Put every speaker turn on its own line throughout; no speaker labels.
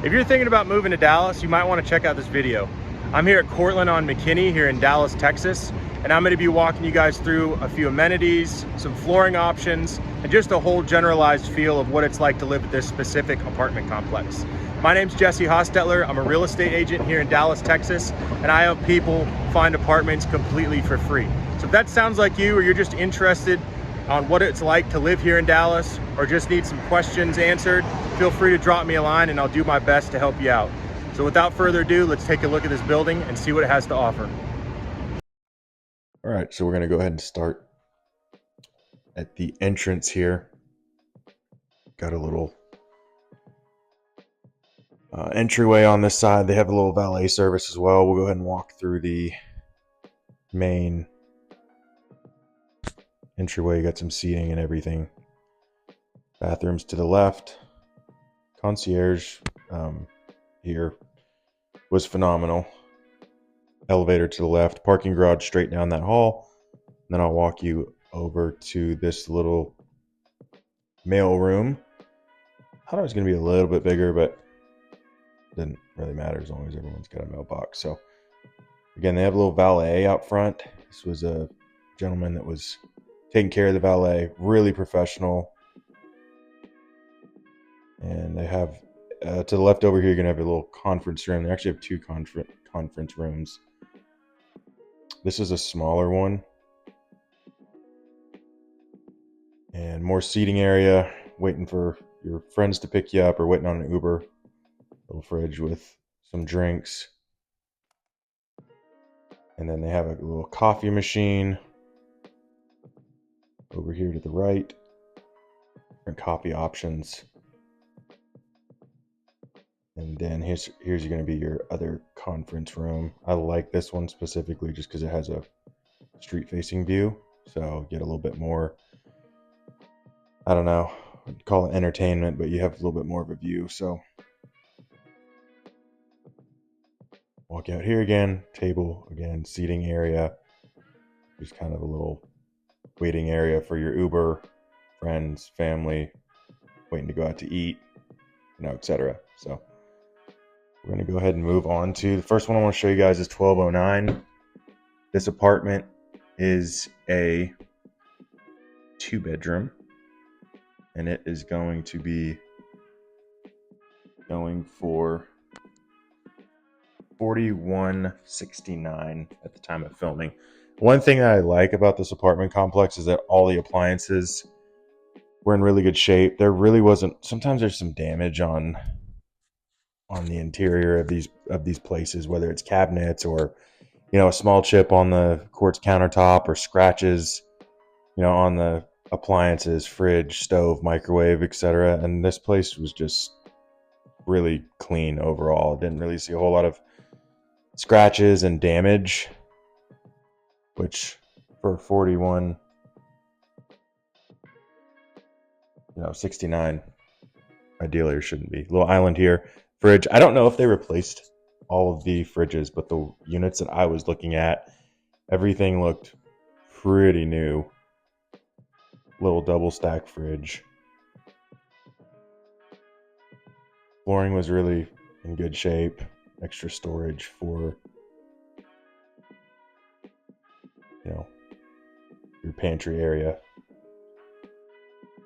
If you're thinking about moving to Dallas, you might want to check out this video. I'm here at Cortland on McKinney here in Dallas, Texas, and I'm going to be walking you guys through a few amenities, some flooring options, and just a whole generalized feel of what it's like to live at this specific apartment complex. My name's Jesse Hostetler. I'm a real estate agent here in Dallas, Texas, and I help people find apartments completely for free. So if that sounds like you, or you're just interested on what it's like to live here in Dallas, or just need some questions answered, feel free to drop me a line and I'll do my best to help you out. So without further ado, let's take a look at this building and see what it has to offer. All right, so we're gonna go ahead and start at the entrance here. Got a little entryway on this side. They have a little valet service as well. We'll go ahead and walk through the main entryway. You got some seating and everything. Bathrooms to the left. Concierge here was phenomenal. Elevator to the left. Parking garage straight down that hall. And then I'll walk you over to this little mail room. I thought it was going to be a little bit bigger, but it didn't really matter as long as everyone's got a mailbox. So again, they have a little valet out front. This was a gentleman that was taking care of the valet, really professional. And they have to the left over here, you're gonna have a little conference room. They actually have two conference rooms. This is a smaller one, and more seating area. Waiting for your friends to pick you up, or waiting on an Uber. Little fridge with some drinks, and then they have a little coffee machine over here to the right. Different coffee options. And then here's going to be your other conference room. I like this one specifically just because it has a street facing view. So get a little bit more, I don't know, I'd call it entertainment, but you have a little bit more of a view. So walk out here again, table again, seating area. Just kind of a little waiting area for your Uber, friends, family, waiting to go out to eat, etc. So we're going to go ahead and move on to the first one I want to show you guys is 1209. This apartment is a 2-bedroom, and it is going to be going for $41.69 at the time of filming. One thing that I like about this apartment complex is that all the appliances were in really good shape. There really wasn't, sometimes there's some damage on the interior of these places, whether it's cabinets or a small chip on the quartz countertop, or scratches on the appliances, fridge, stove, microwave, etc. And this place was just really clean overall. Didn't really see a whole lot of scratches and damage, which for 69 ideally there shouldn't be. Little island here. Fridge. I don't know if they replaced all of the fridges, but the units that I was looking at, everything looked pretty new. Little double stack fridge. Flooring was really in good shape. Extra storage for your pantry area.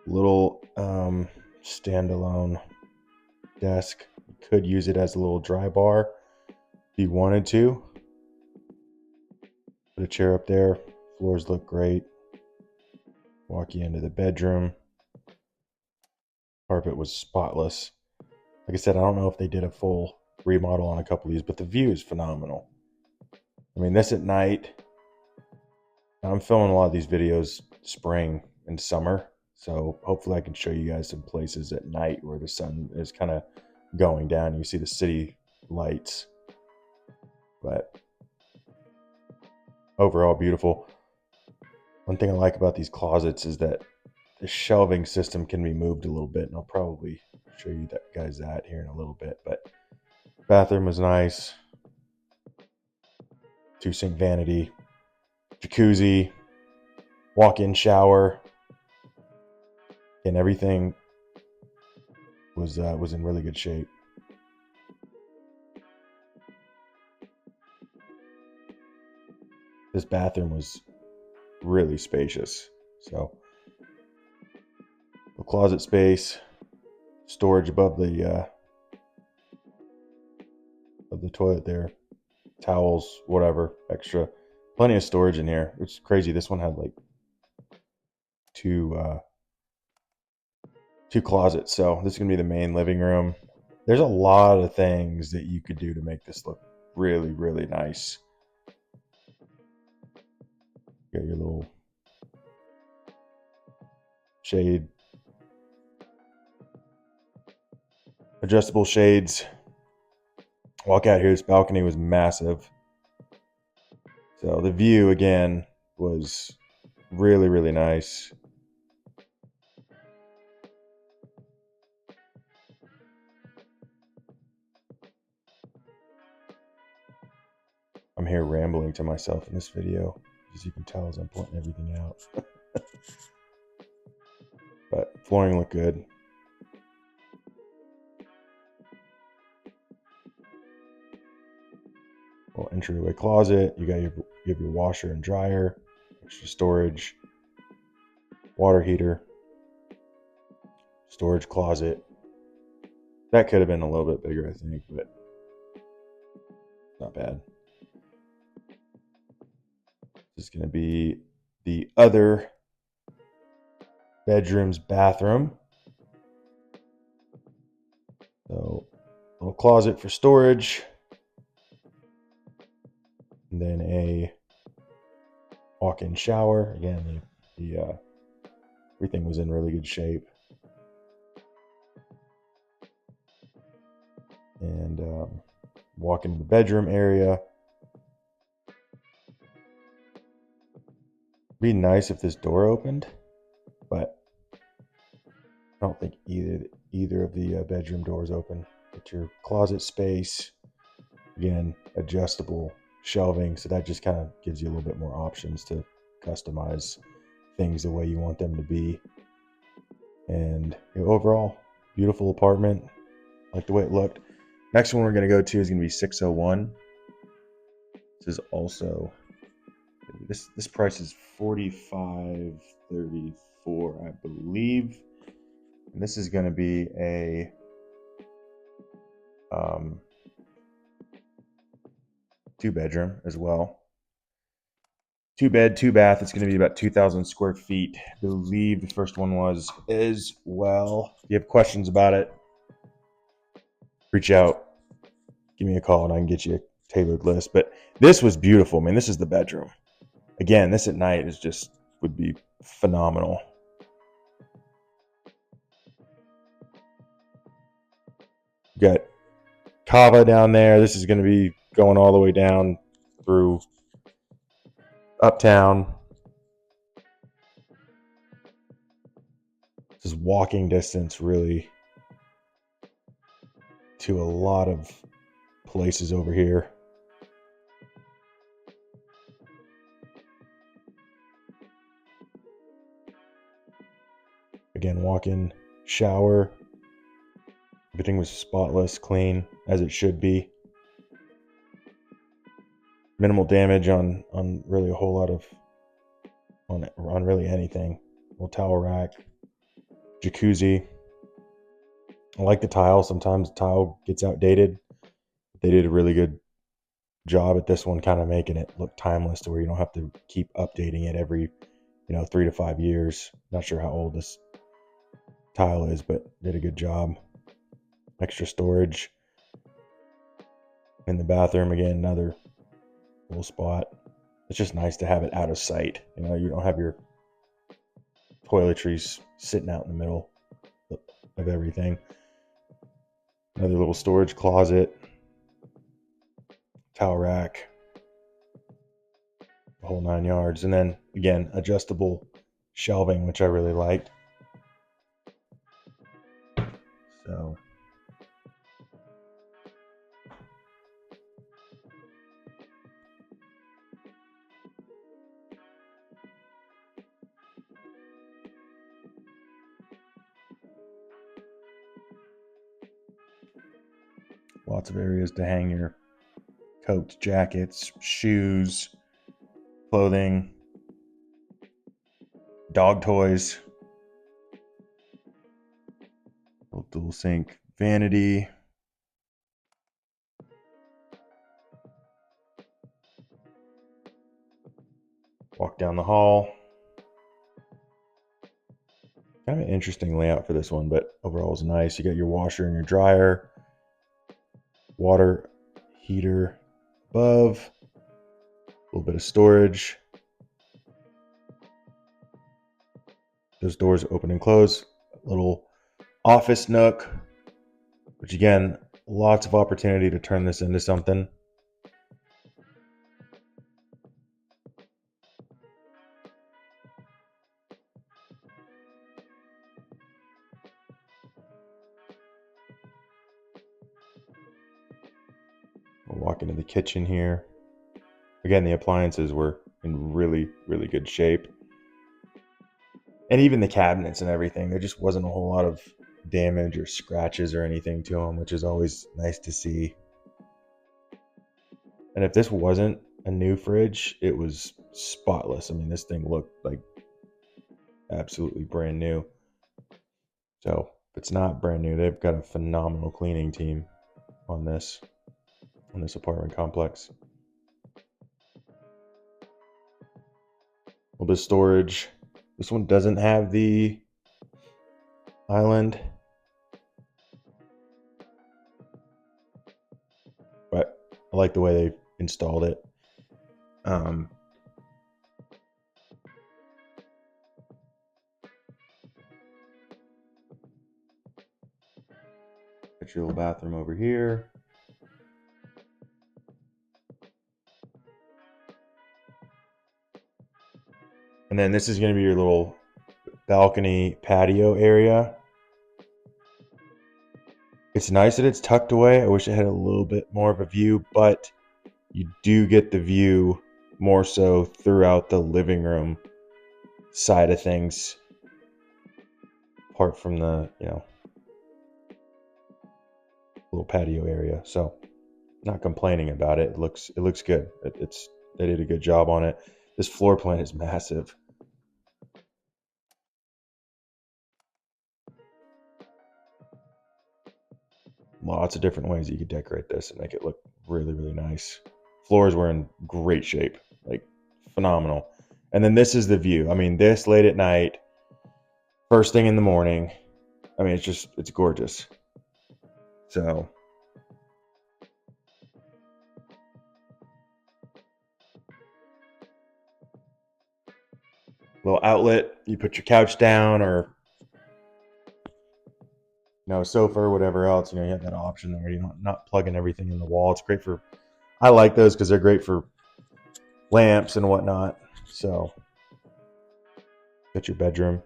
Little standalone desk. You could use it as a little dry bar if you wanted to. Put a chair up there. Floors look great. Walk you into the bedroom. Carpet was spotless. Like I said, I don't know if they did a full remodel on a couple of these, but the view is phenomenal. I mean, this at night. I'm filming a lot of these videos spring and summer, so hopefully I can show you guys some places at night where the sun is kind of going down. You see the city lights, but overall beautiful. One thing I like about these closets is that the shelving system can be moved a little bit, and I'll probably show you guys that here in a little bit. But bathroom was nice. 2-sink vanity, jacuzzi, walk-in shower, and everything was in really good shape. this bathroom was really spacious. So a closet space, storage above the toilet there, towels, whatever, extra, plenty of storage in here. It's crazy. This one had like two closets. So this is gonna be the main living room. There's a lot of things that you could do to make this look really, really nice. You got your little shade, adjustable shades. Walk out here, this balcony was massive. So the view again was really, really nice. I'm here rambling to myself in this video, as you can tell as I'm pointing everything out. But flooring looked good. Little entryway closet. You have your washer and dryer, extra storage, water heater, storage closet. That could have been a little bit bigger, I think, but not bad. This is going to be the other bedroom's bathroom. So, a little closet for storage. And then a walk-in shower. Again, the everything was in really good shape. And walk into the bedroom area. Be nice if this door opened, but I don't think either of the bedroom doors open. It's your closet space. Again, adjustable shelving, so that just kind of gives you a little bit more options to customize things the way you want them to be. And overall, beautiful apartment. Like the way it looked. Next one we're going to go to is going to be 601. This is also, this price is $45.34, I believe. And this is going to be a two bedroom as well. 2 bed, 2 bath. It's going to be about 2,000 square feet. I believe the first one was as well. If you have questions about it, reach out, give me a call, and I can get you a tailored list. But this was beautiful. I mean, this is the bedroom. Again, this at night would be phenomenal. You got Kava down there. This is going to be going all the way down through uptown. This is walking distance, really, to a lot of places over here. Again, walk-in shower. Everything was spotless, clean, as it should be. Minimal damage on really a whole lot of, on really anything. Little towel rack, jacuzzi. I like the tile. Sometimes the tile gets outdated. They did a really good job at this one, kind of making it look timeless to where you don't have to keep updating it every 3 to 5 years. Not sure how old this tile is, but did a good job. Extra storage in the bathroom. Again, another little spot. It's just nice to have it out of sight. You don't have your toiletries sitting out in the middle of everything. Another little storage closet, towel rack, the whole 9 yards. And then again, adjustable shelving, which I really liked. So lots of areas to hang your coats, jackets, shoes. clothing, dog toys, little dual sink vanity. Walk down the hall. Kind of an interesting layout for this one, but overall it's nice. You got your washer and your dryer, water heater above, a little bit of storage. Those doors open and close. A little office nook, which again, lots of opportunity to turn this into something. We'll walk into the kitchen here. Again, the appliances were in really, really good shape. And even the cabinets and everything, there just wasn't a whole lot of damage or scratches or anything to them, which is always nice to see. And if this wasn't a new fridge, it was spotless. I mean, this thing looked like absolutely brand new. So if it's not brand new, they've got a phenomenal cleaning team on this apartment complex. A little bit of storage. This one doesn't have the island, but I like the way they installed it. Got your little bathroom over here. And then this is going to be your little balcony patio area. It's nice that it's tucked away. I wish it had a little bit more of a view, but you do get the view more so throughout the living room side of things, apart from the, little patio area. So not complaining about it. It looks good. They did a good job on it. This floor plan is massive. Lots of different ways you could decorate this and make it look really, really nice. Floors were in great shape, like phenomenal. And then this is the view. I mean, this late at night, first thing in the morning. I mean, it's gorgeous. So little outlet, you put your couch down or sofa or whatever else, you have that option there. You're not plugging everything in the wall. It's great for, I like those because they're great for lamps and whatnot. So got your bedroom.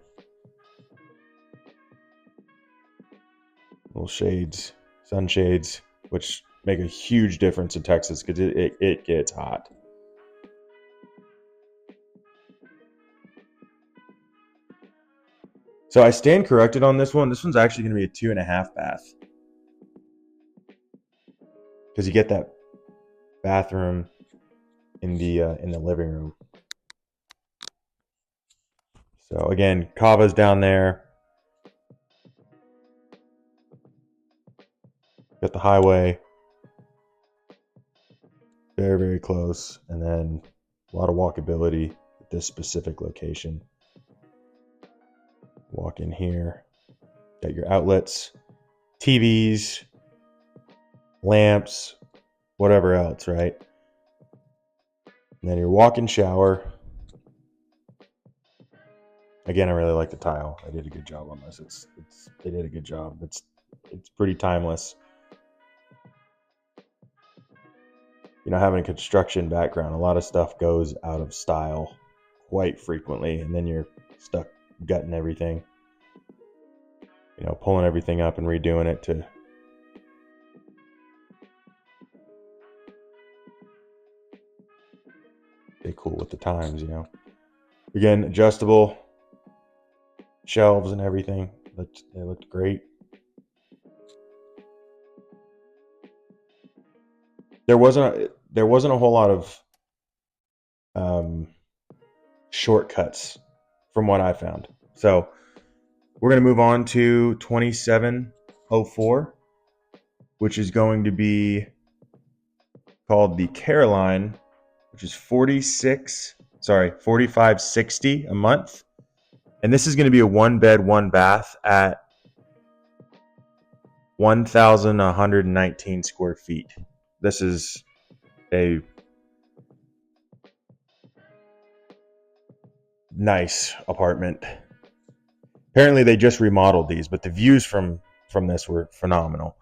Little shades, sunshades, which make a huge difference in Texas because it gets hot. So I stand corrected on this one. This one's actually going to be a 2.5 bath. Because you get that bathroom in the living room. So again, Kava's down there. Got the highway. Very, very close. And then a lot of walkability at this specific location. Walk in here. Got your outlets, TVs, lamps, whatever else, right? And then your walk-in shower. Again, I really like the tile. I did a good job on this. They did a good job. It's pretty timeless. Having a construction background, a lot of stuff goes out of style quite frequently, and then you're stuck gutting everything. Pulling everything up and redoing it to stay cool with the times, Again, adjustable shelves and everything. They looked great. There wasn't a whole lot of shortcuts from what I found. So we're going to move on to 2704, which is going to be called the Caroline, which is 4560 a month. And this is going to be a 1-bed, 1-bath at 1,119 square feet. This is a nice apartment. Apparently they just remodeled these, but the views from this were phenomenal.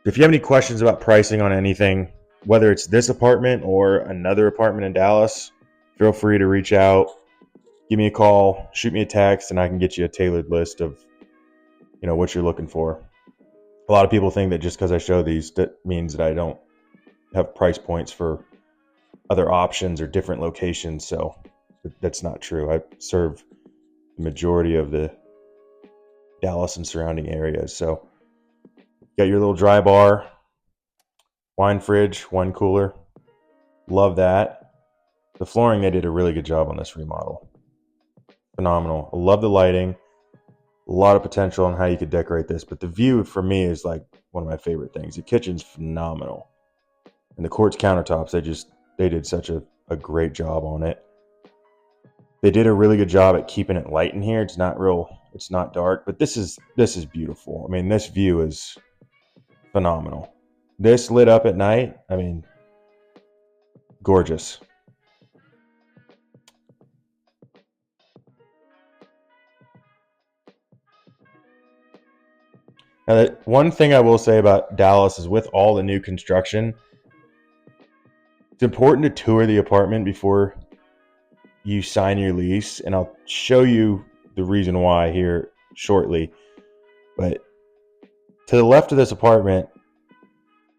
If you have any questions about pricing on anything, whether it's this apartment or another apartment in Dallas, feel free to reach out, give me a call, shoot me a text, and I can get you a tailored list of, what you're looking for. A lot of people think that just because I show these, that means that I don't have price points for other options or different locations. So that's not true. I serve the majority of the Dallas and surrounding areas. So got your little dry bar, wine fridge, wine cooler. Love that. The flooring, they did a really good job on this remodel. Phenomenal. I love the lighting. A lot of potential on how you could decorate this, but the view for me is like one of my favorite things. The kitchen's phenomenal. And the quartz countertops, they did such a great job on it. They did a really good job at keeping it light in here. It's not dark, but this is beautiful. I mean, this view is phenomenal. This lit up at night, I mean, gorgeous. Now, one thing I will say about Dallas is with all the new construction, it's important to tour the apartment before you sign your lease, and I'll show you the reason why here shortly. But to the left of this apartment,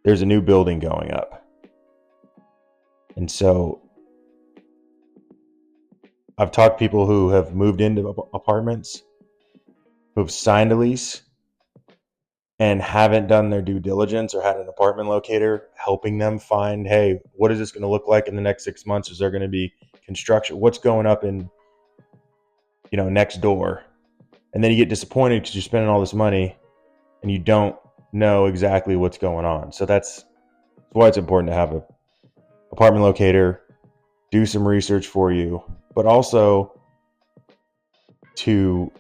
there's a new building going up. And so I've talked to people who have moved into apartments, who have signed a lease and haven't done their due diligence or had an apartment locator helping them find, hey, what is this going to look like in the next 6 months? Is there going to be construction? What's going up in, next door? And then you get disappointed because you're spending all this money and you don't know exactly what's going on. So that's why it's important to have an apartment locator do some research for you, but also to,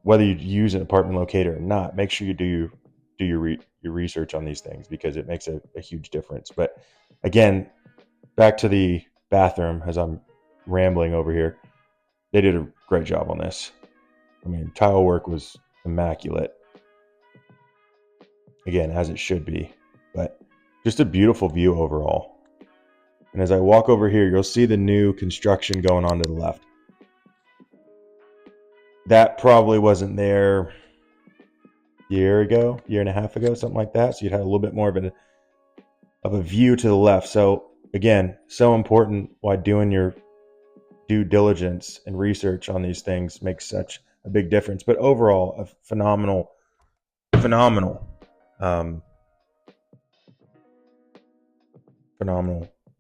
whether you use an apartment locator or not, make sure you do your research on these things, because it makes a huge difference. But again, back to the bathroom, as I'm rambling over here, they did a great job on this. I mean, tile work was immaculate. Again, as it should be, but just a beautiful view overall. And as I walk over here, you'll see the new construction going on to the left. That probably wasn't there a year and a half ago, something like that. So you'd have a little bit more of a view to the left. So again, so important why doing your due diligence and research on these things makes such a big difference. But overall, a phenomenal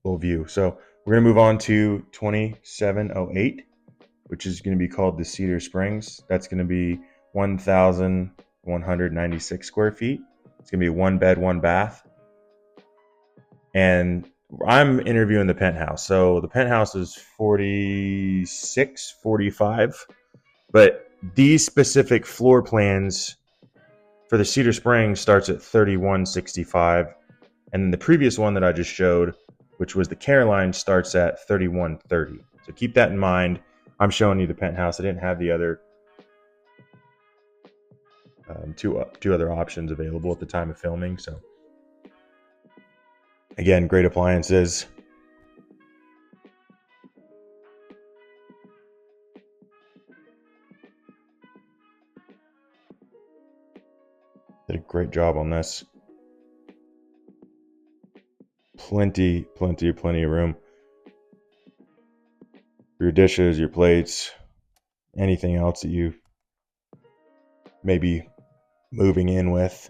little view. So we're going to move on to 2708, which is going to be called the Cedar Springs. That's going to be 1,196 square feet. It's going to be a 1-bed, 1-bath. And I'm interviewing the penthouse. So the penthouse is 4645, but these specific floor plans for the Cedar Springs starts at 3165. And then the previous one that I just showed, which was the Caroline, starts at 3130. So keep that in mind. I'm showing you the penthouse. I didn't have the other two other options available at the time of filming. So again, great appliances. Did a great job on this. Plenty of room. Your dishes, your plates, anything else that you may be moving in with.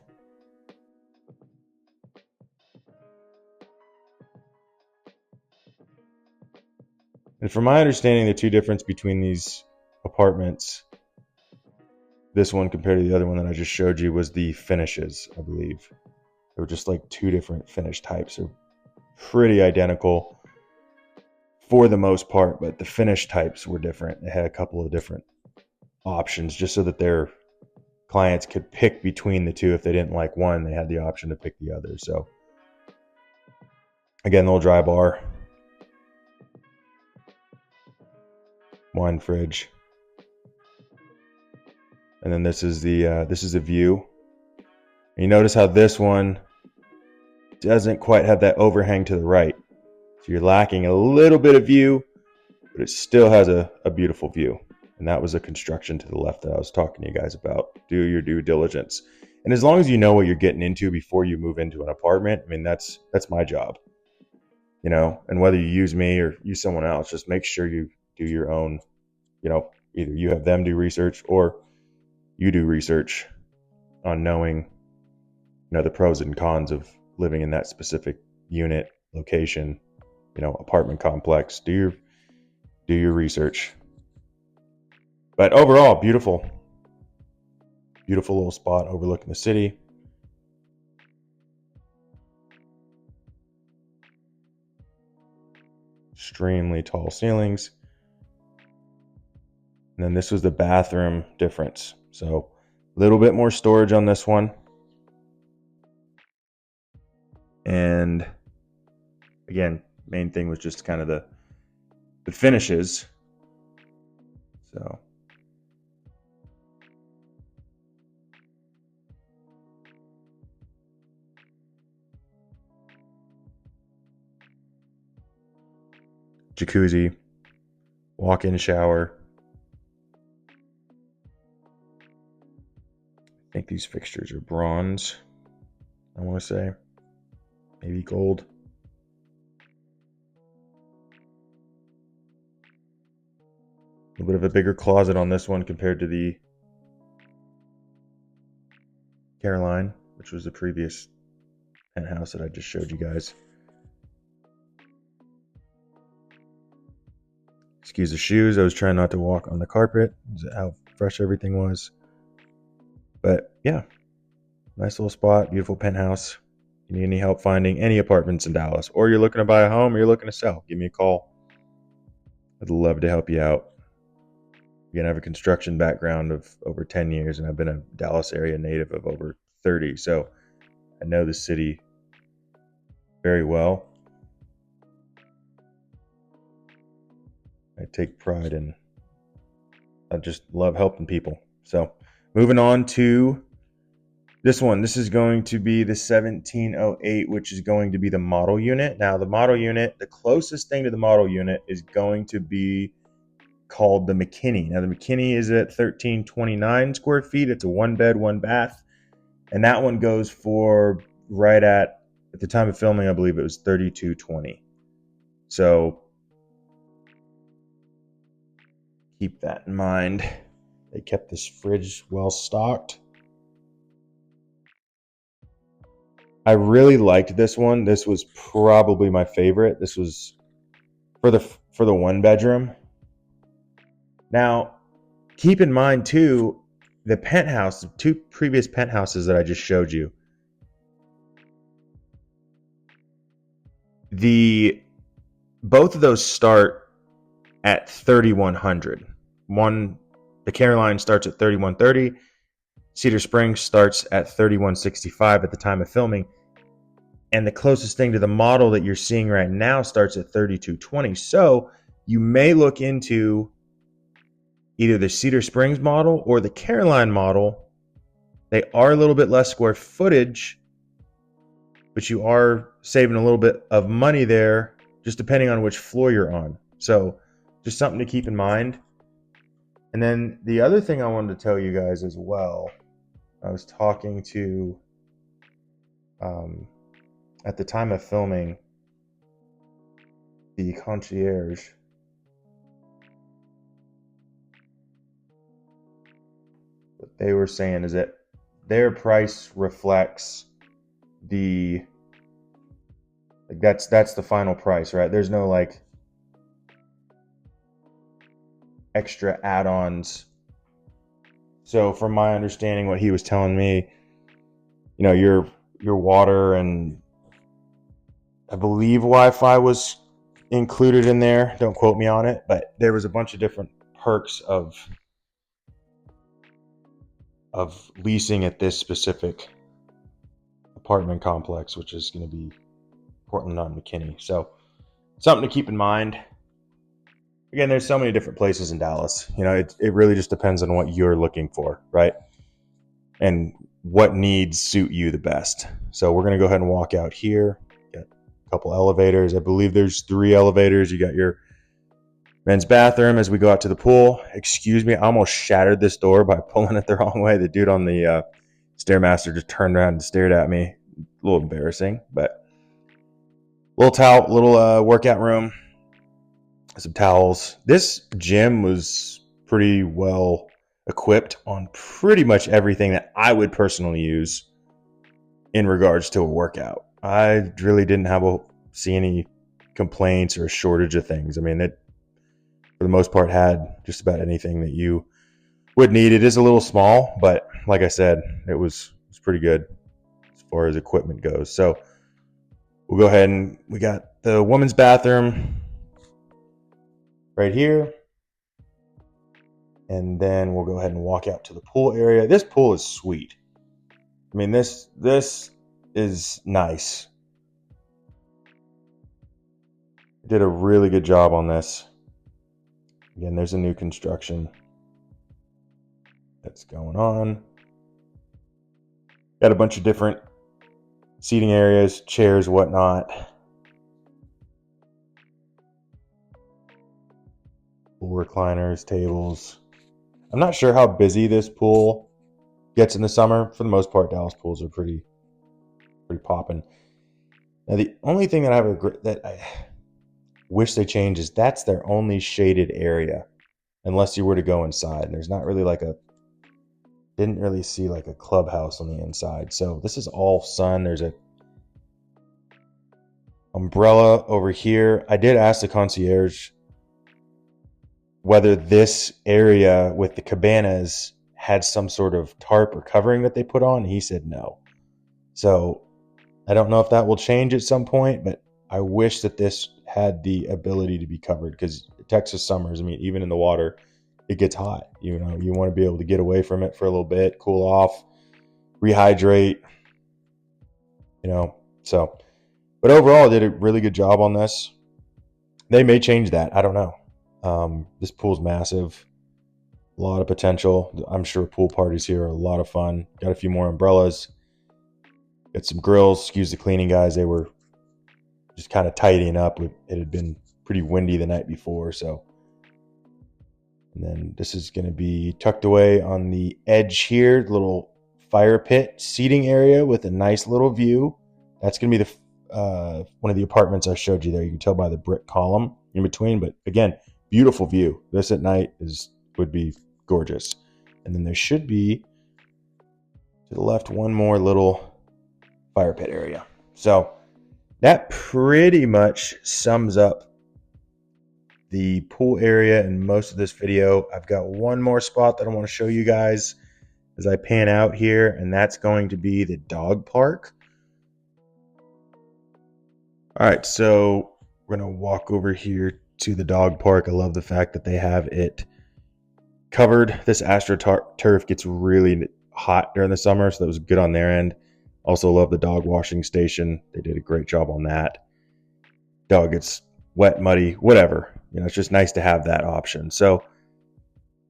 And from my understanding, the two difference between these apartments, this one compared to the other one that I just showed you, was the finishes, I believe. They were just like two different finish types. They're pretty identical for the most part, but the finish types were different. They had a couple of different options just so that their clients could pick between the two. If they didn't like one, they had the option to pick the other. So again, the little dry bar, wine fridge, and then this is the view. And you notice how this one doesn't quite have that overhang to the right, so you're lacking a little bit of view, but it still has a beautiful view. And that was a construction to the left that I was talking to you guys about. Do your due diligence. And as long as you know what you're getting into before you move into an apartment, I mean, that's my job, you know. And whether you use me or use someone else, just make sure you do your own, you know, either you have them do research or you do research on knowing, you know, the pros and cons of living in that specific unit, location, you know, apartment complex. Do your research. But overall, beautiful little spot overlooking the city. Extremely tall ceilings. And then this was the bathroom difference. So a little bit more storage on this one. And again, main thing was just kind of the finishes. So jacuzzi, walk-in shower. I think these fixtures are bronze, I want to say. Maybe gold. A little bit of a bigger closet on this one compared to the Caroline, which was the previous penthouse that I just showed you guys. Excuse the shoes. I was trying not to walk on the carpet. How fresh everything was. But yeah, nice little spot, beautiful penthouse. If you need any help finding any apartments in Dallas, or you're looking to buy a home, or you're looking to sell, give me a call. I'd love to help you out. Again, I have a construction background of over 10 years, and I've been a Dallas area native of over 30. So I know the city very well. I take pride in, I just love helping people. So moving on to this one. This is going to be the 1708, which is going to be the model unit. Now the model unit, the closest thing to the model unit is going to be called the McKinney. Now the McKinney is at 1329 square feet. It's a 1 bed, 1 bath. And that one goes for right at the time of filming, I believe it was 3220. So keep that in mind. They kept this fridge well stocked. I really liked this one. This was probably my favorite. This was for the 1 bedroom. Now, keep in mind too, the penthouse, the 2 previous penthouses that I just showed you, both of those start at 3,100. The Caroline starts at 3,130. Cedar Springs starts at 3,165 at the time of filming. And the closest thing to the model that you're seeing right now starts at 3,220. So you may look into either the Cedar Springs model or the Caroline model. They are a little bit less square footage, but you are saving a little bit of money there, just depending on which floor you're on. So just something to keep in mind. And then the other thing I wanted to tell you guys as well, I was talking to, at the time of filming, the concierge. What they were saying is that their price reflects that's the final price, right? There's no like extra add-ons. So from my understanding, what he was telling me, your water and I believe Wi-Fi was included in there. Don't quote me on it, but there was a bunch of different perks of leasing at this specific apartment complex, which is going to be Cortland on McKinney. So something to keep in mind. Again, there's so many different places in Dallas. It really just depends on what you're looking for, right? And what needs suit you the best. So we're going to go ahead and walk out here. Got a couple elevators. I believe there's 3 elevators. You got your men's bathroom as we go out to the pool. Excuse me, I almost shattered this door by pulling it the wrong way. The dude on the Stairmaster just turned around and stared at me. A little embarrassing, but little workout room. Some towels. This gym was pretty well equipped on pretty much everything that I would personally use in regards to a workout. I really didn't see any complaints or a shortage of things. I mean, it for the most part had just about anything that you would need. It is a little small, but like I said, it was pretty good as far as equipment goes. So we'll go ahead and we got the women's bathroom right here. And then we'll go ahead and walk out to the pool area. This pool is sweet. I mean, this is nice. Did a really good job on this. Again, there's a new construction that's going on. Got a bunch of different seating areas, chairs, whatnot. Pool recliners, tables. I'm not sure how busy this pool gets in the summer. For the most part, Dallas pools are pretty popping. Now, the only thing that I wish they changed is that's their only shaded area, unless you were to go inside. And there's not really didn't really see like a clubhouse on the inside. So this is all sun. There's a umbrella over here. I did ask the concierge whether this area with the cabanas had some sort of tarp or covering that they put on. He said no. So I don't know if that will change at some point, but I wish that this had the ability to be covered, because Texas summers, I mean, even in the water, it gets hot. You want to be able to get away from it for a little bit, cool off, rehydrate, so. But overall, I did a really good job on this. They may change that. I don't know. This pool's massive. A lot of potential. I'm sure pool parties here are a lot of fun. Got a few more umbrellas. Got some grills. Excuse the cleaning guys. They were just kind of tidying up. It had been pretty windy the night before, so. And then this is going to be tucked away on the edge here. Little fire pit seating area with a nice little view. That's going to be one of the apartments I showed you there. You can tell by the brick column in between, but again, beautiful view. This at night would be gorgeous. And then there should be to the left one more little fire pit area. So that pretty much sums up the pool area and most of this video. I've got one more spot that I want to show you guys as I pan out here, and that's going to be the dog park. All right, so we're going to walk over here to the dog park. I love the fact that they have it covered. This AstroTurf gets really hot during the summer, so that was good on their end. Also love the dog washing station. They did a great job on that. Dog gets wet, muddy, whatever. It's just nice to have that option. So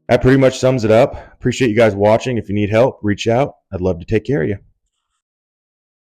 that pretty much sums it up. Appreciate you guys watching. If you need help, reach out. I'd love to take care of you.